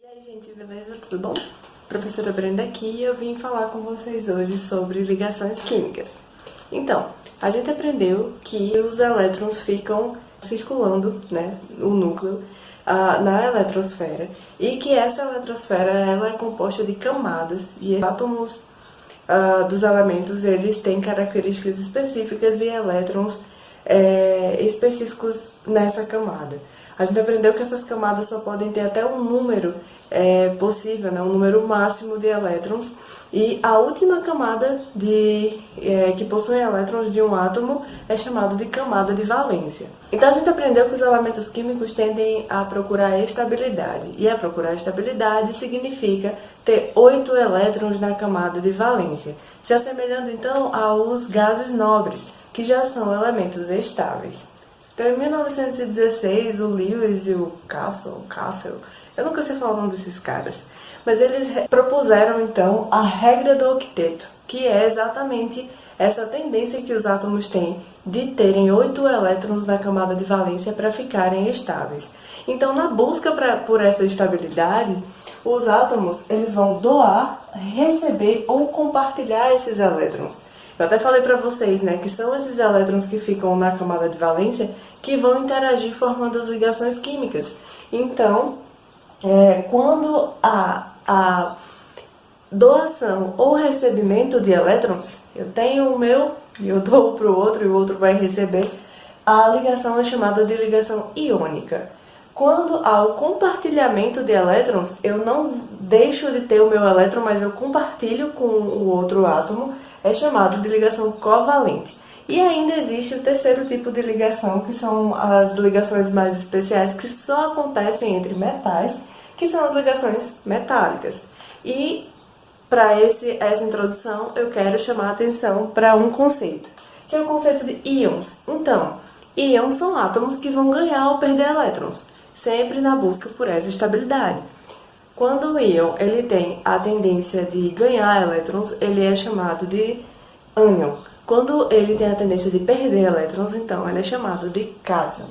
aí, gente, beleza? Tudo bom? Professora Brenda aqui e eu vim falar com vocês hoje sobre ligações químicas. Então, a gente aprendeu que os elétrons ficam circulando, né, o núcleo, na eletrosfera e que essa eletrosfera ela é composta de camadas e os átomos dos elementos eles têm características específicas e elétrons específicos nessa camada. A gente aprendeu que essas camadas só podem ter até um número possível, né, um número máximo de elétrons, e a última camada que possui elétrons de um átomo é chamada de camada de valência. Então a gente aprendeu que os elementos químicos tendem a procurar estabilidade, e a procurar estabilidade significa ter 8 elétrons na camada de valência, se assemelhando então aos gases nobres, que já são elementos estáveis. Então, em 1916, o Lewis e o Castle, eu nunca sei falar o nome desses caras, mas eles propuseram, então, a regra do octeto, que é exatamente essa tendência que os átomos têm de terem 8 elétrons na camada de valência para ficarem estáveis. Então, na busca por essa estabilidade, os átomos eles vão doar, receber ou compartilhar esses elétrons. Eu até falei para vocês, né, que são esses elétrons que ficam na camada de valência que vão interagir formando as ligações químicas. Então, quando a doação ou recebimento de elétrons, eu tenho o meu e eu dou para o outro e o outro vai receber, a ligação é chamada de ligação iônica. Quando há o compartilhamento de elétrons, eu não deixo de ter o meu elétron, mas eu compartilho com o outro átomo, é chamado de ligação covalente. E ainda existe o terceiro tipo de ligação, que são as ligações mais especiais, que só acontecem entre metais, que são as ligações metálicas. E para essa introdução, eu quero chamar a atenção para um conceito, que é o conceito de íons. Então, íons são átomos que vão ganhar ou perder elétrons, sempre na busca por essa estabilidade. Quando o íon ele tem a tendência de ganhar elétrons, ele é chamado de ânion. Quando ele tem a tendência de perder elétrons, então ele é chamado de cátion.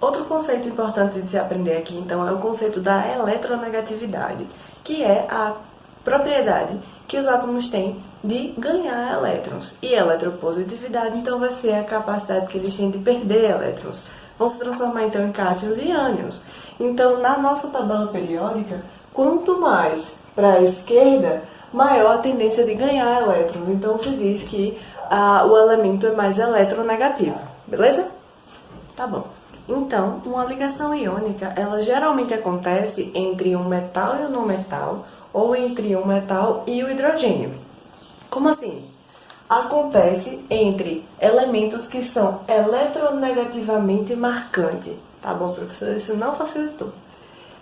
Outro conceito importante de se aprender aqui, então, é o conceito da eletronegatividade, que é a propriedade que os átomos têm de ganhar elétrons. E eletropositividade, então, vai ser a capacidade que eles têm de perder elétrons. Vão se transformar, então, em cátions e ânions. Então, na nossa tabela periódica, quanto mais para a esquerda, maior a tendência de ganhar elétrons. Então, se diz que o elemento é mais eletronegativo, beleza? Tá bom. Então, uma ligação iônica, ela geralmente acontece entre um metal e um não metal, ou entre um metal e o hidrogênio. Como assim? Acontece entre elementos que são eletronegativamente marcantes. Tá bom, professor? Isso não facilitou.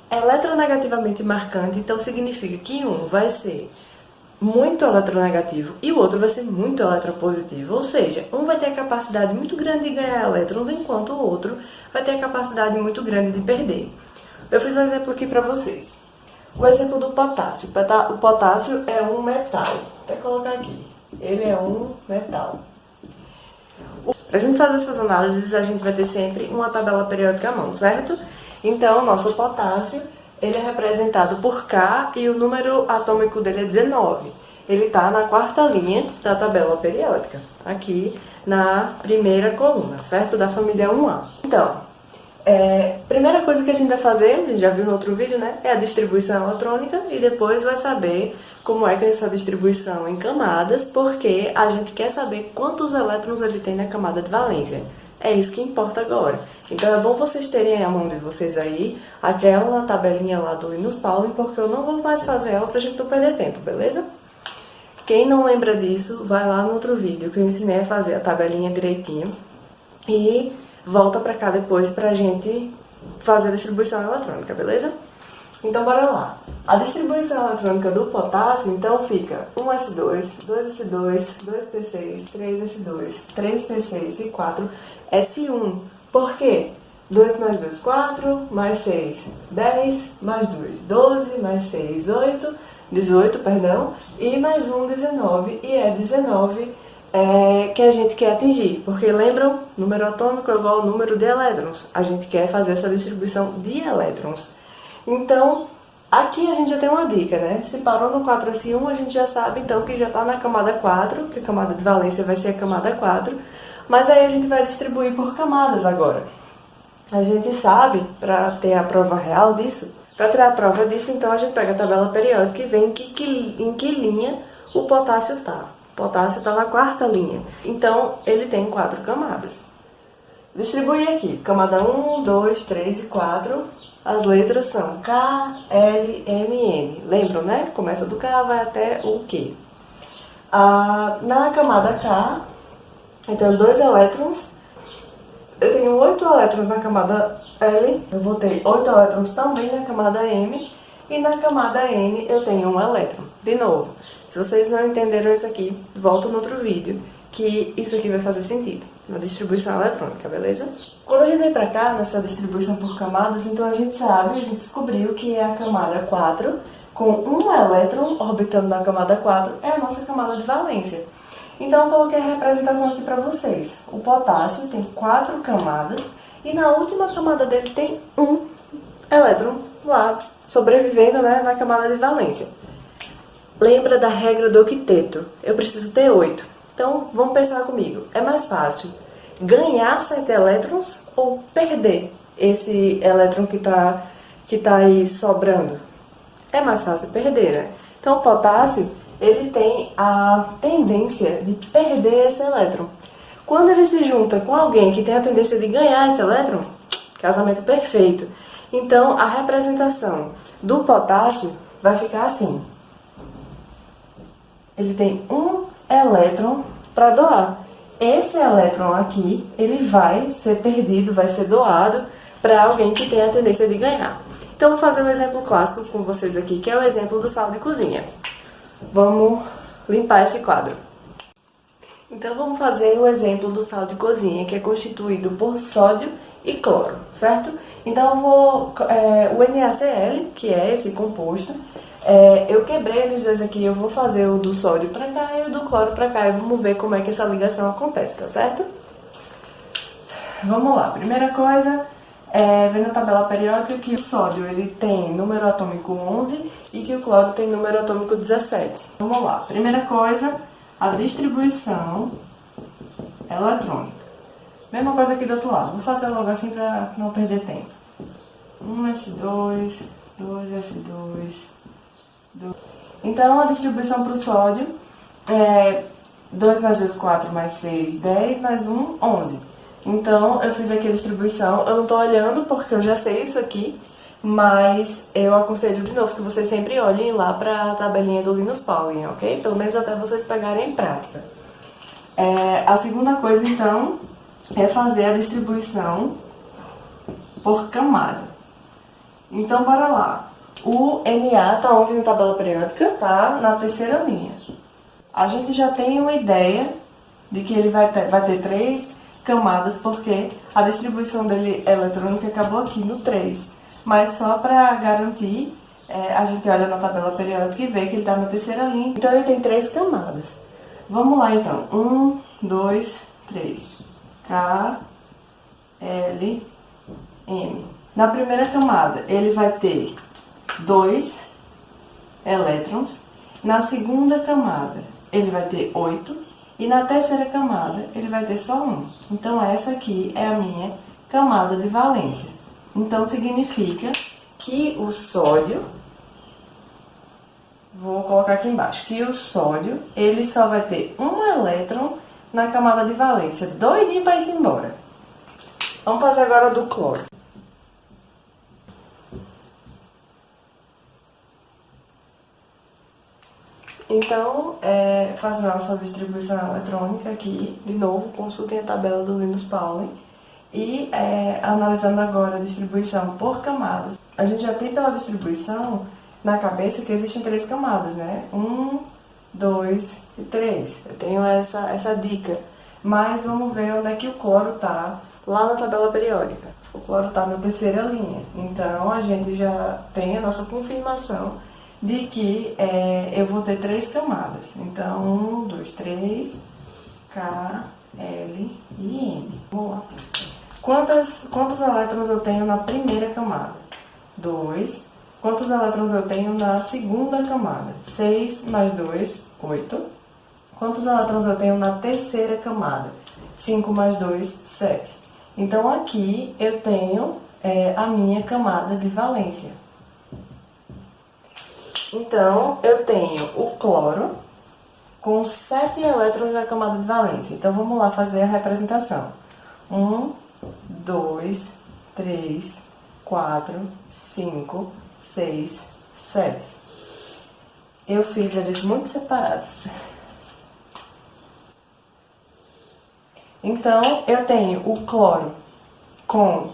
Eletronegativamente marcante, então significa que um vai ser muito eletronegativo e o outro vai ser muito eletropositivo. Ou seja, um vai ter a capacidade muito grande de ganhar elétrons, enquanto o outro vai ter a capacidade muito grande de perder. Eu fiz um exemplo aqui para vocês. O exemplo do potássio. O potássio é um metal. Vou até colocar aqui. Ele é um metal. Para a gente fazer essas análises, a gente vai ter sempre uma tabela periódica à mão, certo? Então, o nosso potássio, ele é representado por K e o número atômico dele é 19. Ele está na quarta linha da tabela periódica, aqui na primeira coluna, certo? Da família 1A. Então, primeira coisa que a gente vai fazer, a gente já viu no outro vídeo, né? É a distribuição eletrônica e depois vai saber como é que é essa distribuição em camadas, porque a gente quer saber quantos elétrons ele tem na camada de valência. É isso que importa agora. Então é bom vocês terem a mão de vocês aí, aquela tabelinha lá do Linus Pauling, porque eu não vou mais fazer ela pra gente não perder tempo, beleza? Quem não lembra disso, vai lá no outro vídeo que eu ensinei a fazer a tabelinha direitinho e volta pra cá depois pra gente fazer a distribuição eletrônica, beleza? Então bora lá. A distribuição eletrônica do potássio, então, fica 1s2, 2s2, 2p6, 3s2, 3p6 e 4s1. Por quê? 2 mais 2, 4, mais 6, 10, mais 2, 12, mais 6, 18, 18, perdão, e mais 1, 19, e é 19 que a gente quer atingir. Porque lembram? Número atômico é igual ao número de elétrons. A gente quer fazer essa distribuição de elétrons. Então, aqui a gente já tem uma dica, né? Se parou no 4s1, a gente já sabe então que já está na camada 4, que a camada de valência vai ser a camada 4. Mas aí a gente vai distribuir por camadas agora. A gente sabe, para ter a prova real disso, para tirar a prova disso, então a gente pega a tabela periódica e vê em que linha o potássio está. O potássio está na quarta linha. Então, ele tem 4 camadas. Distribuir aqui, camada 1, 2, 3 e 4. As letras são K, L, M, N. Lembram, né? Começa do K, vai até o Q. Na camada K, eu tenho 2 elétrons. Eu tenho 8 elétrons na camada L. Eu vou ter 8 elétrons também na camada M. E na camada N eu tenho 1 elétron. De novo, se vocês não entenderam isso aqui, volta no outro vídeo, que isso aqui vai fazer sentido. Na distribuição eletrônica, beleza? Quando a gente vem pra cá, nessa distribuição por camadas, então a gente sabe, a gente descobriu que é a camada 4, com 1 elétron orbitando na camada 4, é a nossa camada de valência. Então, eu coloquei a representação aqui para vocês. O potássio tem 4 camadas e na última camada dele tem 1 elétron lá, sobrevivendo, né, na camada de valência. Lembra da regra do octeto? Eu preciso ter 8. Então, vamos pensar comigo. É mais fácil ganhar 7 elétrons ou perder esse elétron que tá aí sobrando? É mais fácil perder, né? Então, o potássio, ele tem a tendência de perder esse elétron. Quando ele se junta com alguém que tem a tendência de ganhar esse elétron, casamento perfeito. Então, a representação do potássio vai ficar assim. Ele tem 1 elétron para doar. Esse elétron aqui, ele vai ser perdido, vai ser doado para alguém que tem a tendência de ganhar. Então, vou fazer um exemplo clássico com vocês aqui, que é o exemplo do sal de cozinha. Vamos limpar esse quadro. Então, vamos fazer o exemplo do sal de cozinha, que é constituído por sódio e cloro, certo? Então, o NaCl, que é esse composto, eu quebrei eles dois aqui, eu vou fazer o do sódio para cá e o do cloro para cá, e vamos ver como é que essa ligação acontece, tá certo? Vamos lá, primeira coisa, vem na tabela periódica que o sódio ele tem número atômico 11 e que o cloro tem número atômico 17. Vamos lá, primeira coisa, a distribuição eletrônica. Mesma coisa aqui do outro lado, vou fazer logo assim para não perder tempo. 1s2, 2s2, 2. Então, a distribuição para o sódio é 2 mais 2, 4 mais 6, 10 mais 1, 11. Então, eu fiz aqui a distribuição, eu não estou olhando porque eu já sei isso aqui, mas eu aconselho de novo que vocês sempre olhem lá para a tabelinha do Linus Pauling, ok? Pelo menos até vocês pegarem em prática. A segunda coisa, então, é fazer a distribuição por camada. Então, bora lá. O Na está onde na tabela periódica? Está na terceira linha. A gente já tem uma ideia de que ele vai ter 3 camadas, porque a distribuição dele eletrônica acabou aqui no 3. Mas só para garantir, a gente olha na tabela periódica e vê que ele está na terceira linha. Então, ele tem 3 camadas. Vamos lá, então. 1, 2, 3. K, L, M. Na primeira camada, ele vai ter 2 elétrons. Na segunda camada, ele vai ter 8. E na terceira camada, ele vai ter só 1. Então, essa aqui é a minha camada de valência. Então, significa que o sódio... Vou colocar aqui embaixo. Que o sódio, ele só vai ter 1 elétron na camada de valência. Doidinho para ir embora. Vamos fazer agora do cloro. Então, fazendo a nossa distribuição eletrônica aqui, de novo, consultem a tabela do Linus Pauling. E analisando agora a distribuição por camadas. A gente já tem pela distribuição na cabeça que existem 3 camadas, né? 1, 2 e 3. Eu tenho essa dica. Mas vamos ver onde é que o cloro está lá na tabela periódica. O cloro está na terceira linha. Então, a gente já tem a nossa confirmação de que eu vou ter 3 camadas. Então, 1, 2, 3, K, L e M. Vamos lá. Quantos elétrons eu tenho na primeira camada? 2. Quantos elétrons eu tenho na segunda camada? 6 mais 2, 8. Quantos elétrons eu tenho na terceira camada? 5 mais 2, 7. Então, aqui eu tenho a minha camada de valência. Então, eu tenho o cloro com 7 elétrons na camada de valência. Então, vamos lá fazer a representação. 1, 2, 3, 4, 5, 6, 7. Eu fiz eles muito separados. Então, eu tenho o cloro com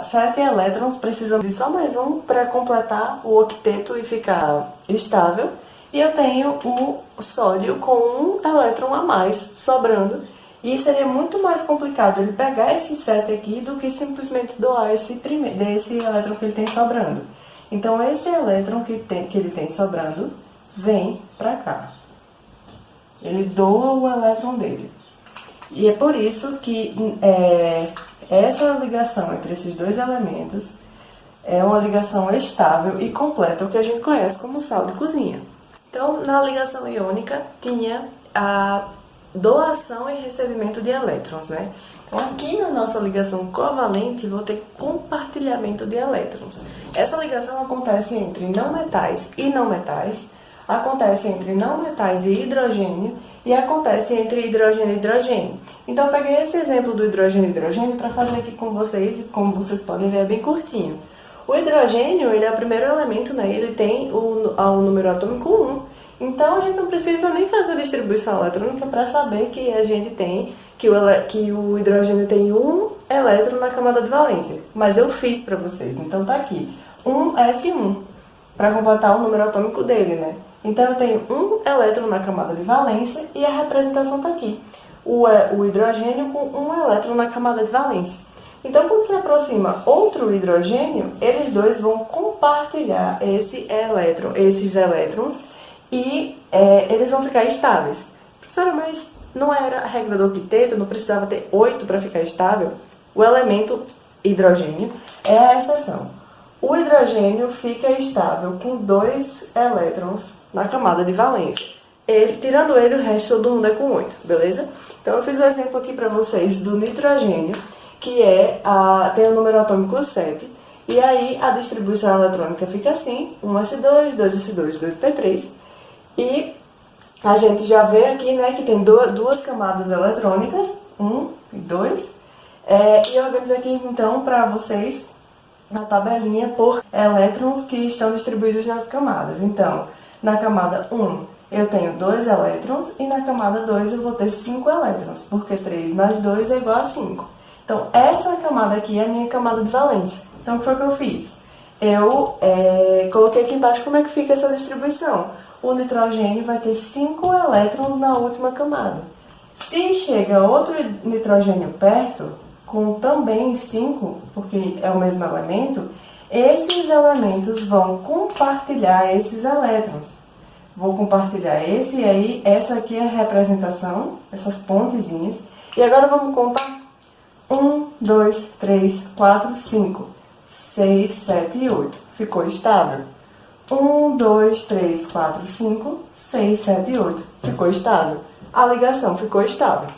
7 elétrons, precisando de só mais um para completar o octeto e ficar estável. E eu tenho o sódio com 1 elétron a mais sobrando. E seria muito mais complicado ele pegar esses 7 aqui do que simplesmente doar esse elétron que ele tem sobrando. Então, esse elétron que ele tem sobrando vem para cá. Ele doa o elétron dele. E é por isso que essa ligação entre esses dois elementos é uma ligação estável e completa, o que a gente conhece como sal de cozinha. Então, na ligação iônica, tinha a doação e recebimento de elétrons, né? Então, aqui na nossa ligação covalente, vou ter compartilhamento de elétrons. Essa ligação acontece entre não metais e não metais, acontece entre não metais e hidrogênio, e acontece entre hidrogênio e hidrogênio. Então, eu peguei esse exemplo do hidrogênio e hidrogênio para fazer aqui com vocês, e como vocês podem ver, é bem curtinho. O hidrogênio, ele é o primeiro elemento, né? Ele tem o número atômico 1. Então, a gente não precisa nem fazer a distribuição eletrônica para saber que a gente tem, que o hidrogênio tem 1 elétron na camada de valência. Mas eu fiz para vocês, então tá aqui. 1s1, para completar o número atômico dele, né? Então, eu tenho 1 elétron na camada de valência e a representação está aqui. O hidrogênio com 1 elétron na camada de valência. Então, quando se aproxima outro hidrogênio, eles dois vão compartilhar esses elétrons e eles vão ficar estáveis. Professora, mas não era a regra do octeto, não precisava ter 8 para ficar estável? O elemento hidrogênio é a exceção. O hidrogênio fica estável com 2 elétrons na camada de valência. Tirando ele, o resto todo mundo é com 8, beleza? Então, eu fiz um exemplo aqui para vocês do nitrogênio, que tem o número atômico 7, e aí a distribuição eletrônica fica assim, 1s2, 2s2, 2p3, e a gente já vê aqui, né, que tem duas camadas eletrônicas, 1 e 2, e eu organizo aqui, então, para vocês na tabelinha por elétrons que estão distribuídos nas camadas. Então, na camada 1, eu tenho 2 elétrons, e na camada 2 eu vou ter 5 elétrons, porque 3 mais 2 é igual a 5. Então, essa camada aqui é a minha camada de valência. Então, o que foi que eu fiz? Eu coloquei aqui embaixo como é que fica essa distribuição. O nitrogênio vai ter 5 elétrons na última camada. Se chega outro nitrogênio perto, com também 5, porque é o mesmo elemento, esses elementos vão compartilhar esses elétrons. Vou compartilhar esse, e aí essa aqui é a representação, essas pontezinhas. E agora vamos contar. 1, 2, 3, 4, 5, 6, 7 e 8. Ficou estável. 1, 2, 3, 4, 5, 6, 7 e 8. Ficou estável. A ligação ficou estável.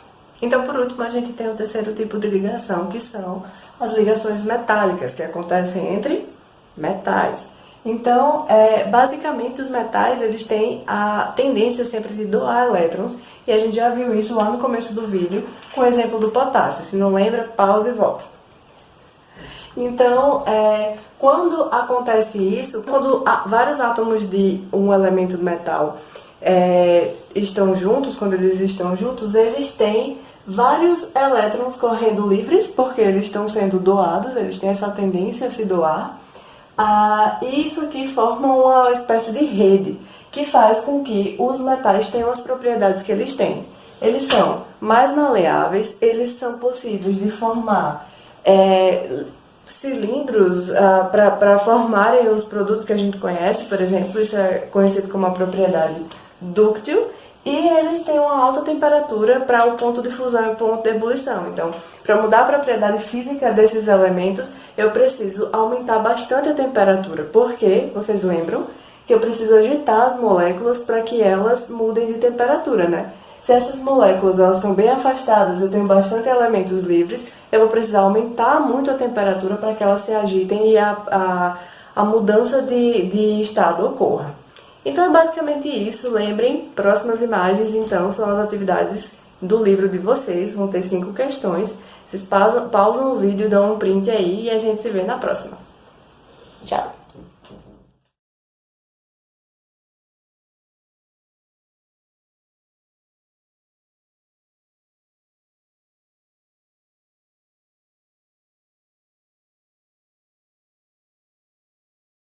Então, por último, a gente tem o terceiro tipo de ligação, que são as ligações metálicas, que acontecem entre metais. Então, basicamente, os metais eles têm a tendência sempre de doar elétrons, e a gente já viu isso lá no começo do vídeo, com o exemplo do potássio. Se não lembra, pausa e volta. Então, quando acontece isso, quando vários átomos de um elemento do metal estão juntos, quando eles estão juntos, eles têm vários elétrons correndo livres, porque eles estão sendo doados, eles têm essa tendência a se doar. E isso aqui forma uma espécie de rede, que faz com que os metais tenham as propriedades que eles têm. Eles são mais maleáveis, eles são possíveis de formar cilindros para formarem os produtos que a gente conhece, por exemplo, isso é conhecido como a propriedade dúctil, E eles têm uma alta temperatura para o ponto de fusão e o ponto de ebulição. Então, para mudar a propriedade física desses elementos, eu preciso aumentar bastante a temperatura. Porque, vocês lembram, que eu preciso agitar as moléculas para que elas mudem de temperatura, né? Se essas moléculas elas estão bem afastadas, eu tenho bastante elementos livres, eu vou precisar aumentar muito a temperatura para que elas se agitem e a mudança de estado ocorra. Então é basicamente isso. Lembrem, próximas imagens então são as atividades do livro de vocês, vão ter 5 questões. Vocês pausam o vídeo, dão um print aí e a gente se vê na próxima. Tchau!